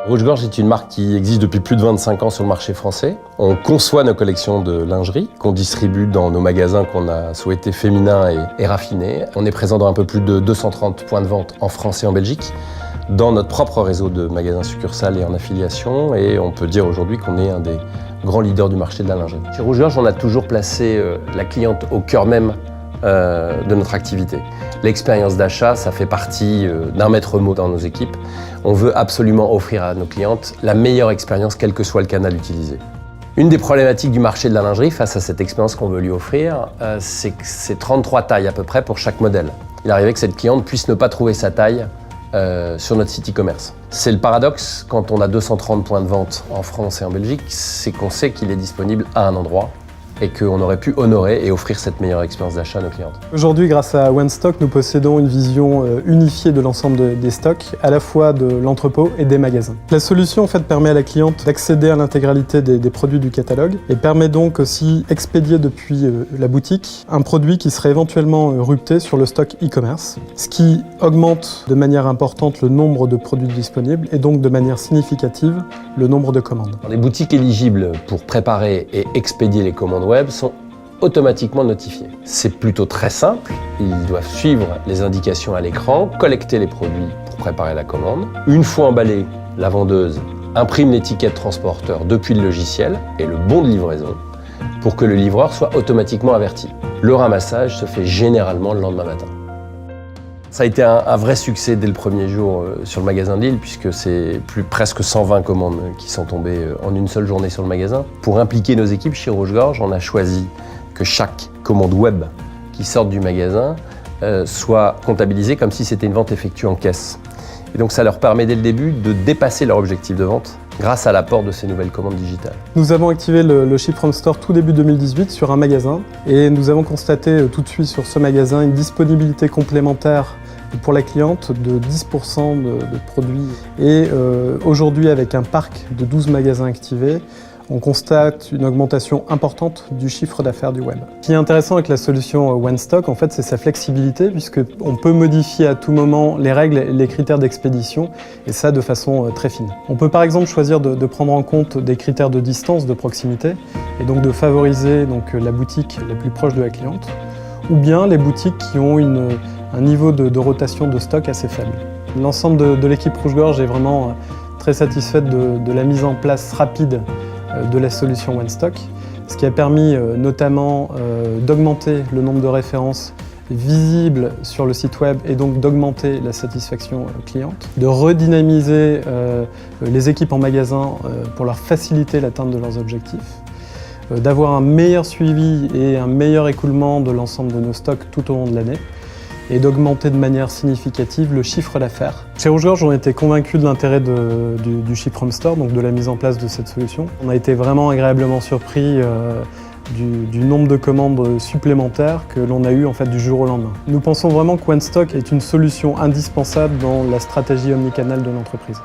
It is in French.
Rouge-Gorge est une marque qui existe depuis plus de 25 ans sur le marché français. On conçoit nos collections de lingerie qu'on distribue dans nos magasins qu'on a souhaité féminins et raffinés. On est présent dans un peu plus de 230 points de vente en France et en Belgique, dans notre propre réseau de magasins succursales et en affiliation. Et on peut dire aujourd'hui qu'on est un des grands leaders du marché de la lingerie. Chez Rouge-Gorge, on a toujours placé la cliente au cœur même de notre activité. L'expérience d'achat, ça fait partie d'un maître mot dans nos équipes. On veut absolument offrir à nos clientes la meilleure expérience, quel que soit le canal utilisé. Une des problématiques du marché de la lingerie face à cette expérience qu'on veut lui offrir, c'est que c'est 33 tailles à peu près pour chaque modèle. Il arrivait que cette cliente puisse ne pas trouver sa taille sur notre site e-commerce. C'est le paradoxe quand on a 230 points de vente en France et en Belgique, c'est qu'on sait qu'il est disponible à un endroit et qu'on aurait pu honorer et offrir cette meilleure expérience d'achat à nos clientes. Aujourd'hui, grâce à OneStock, nous possédons une vision unifiée de l'ensemble des stocks, à la fois de l'entrepôt et des magasins. La solution en fait, permet à la cliente d'accéder à l'intégralité des produits du catalogue et permet donc aussi d'expédier depuis la boutique un produit qui serait éventuellement rupté sur le stock e-commerce, ce qui augmente de manière importante le nombre de produits disponibles et donc de manière significative le nombre de commandes. Les boutiques éligibles pour préparer et expédier les commandes web sont automatiquement notifiés. C'est plutôt très simple, ils doivent suivre les indications à l'écran, collecter les produits pour préparer la commande. Une fois emballé, la vendeuse imprime l'étiquette transporteur depuis le logiciel et le bon de livraison pour que le livreur soit automatiquement averti. Le ramassage se fait généralement le lendemain matin. Ça a été un vrai succès dès le premier jour sur le magasin de Lille, puisque c'est presque 120 commandes qui sont tombées en une seule journée sur le magasin. Pour impliquer nos équipes chez Rouge-Gorge, on a choisi que chaque commande web qui sorte du magasin soit comptabilisée comme si c'était une vente effectuée en caisse. Et donc ça leur permet dès le début de dépasser leur objectif de vente grâce à l'apport de ces nouvelles commandes digitales. Nous avons activé le Ship from Store tout début 2018 sur un magasin et nous avons constaté tout de suite sur ce magasin une disponibilité complémentaire pour la cliente de 10% de produits. Et aujourd'hui, avec un parc de 12 magasins activés, on constate une augmentation importante du chiffre d'affaires du web. Ce qui est intéressant avec la solution OneStock, en fait, c'est sa flexibilité, puisqu'on peut modifier à tout moment les règles et les critères d'expédition, et ça de façon très fine. On peut par exemple choisir de prendre en compte des critères de distance, de proximité, et donc de favoriser la boutique la plus proche de la cliente, ou bien les boutiques qui ont un niveau de rotation de stock assez faible. L'ensemble de l'équipe Rouge-Gorge est vraiment très satisfaite de la mise en place rapide de la solution OneStock, ce qui a permis notamment d'augmenter le nombre de références visibles sur le site web et donc d'augmenter la satisfaction cliente, de redynamiser les équipes en magasin pour leur faciliter l'atteinte de leurs objectifs, d'avoir un meilleur suivi et un meilleur écoulement de l'ensemble de nos stocks tout au long de l'année, et d'augmenter de manière significative le chiffre d'affaires. Chez Rouge-Gorge, on était convaincus de l'intérêt du Ship from Store, donc de la mise en place de cette solution. On a été vraiment agréablement surpris du nombre de commandes supplémentaires que l'on a eu en fait du jour au lendemain. Nous pensons vraiment que OneStock est une solution indispensable dans la stratégie omnicanale de l'entreprise.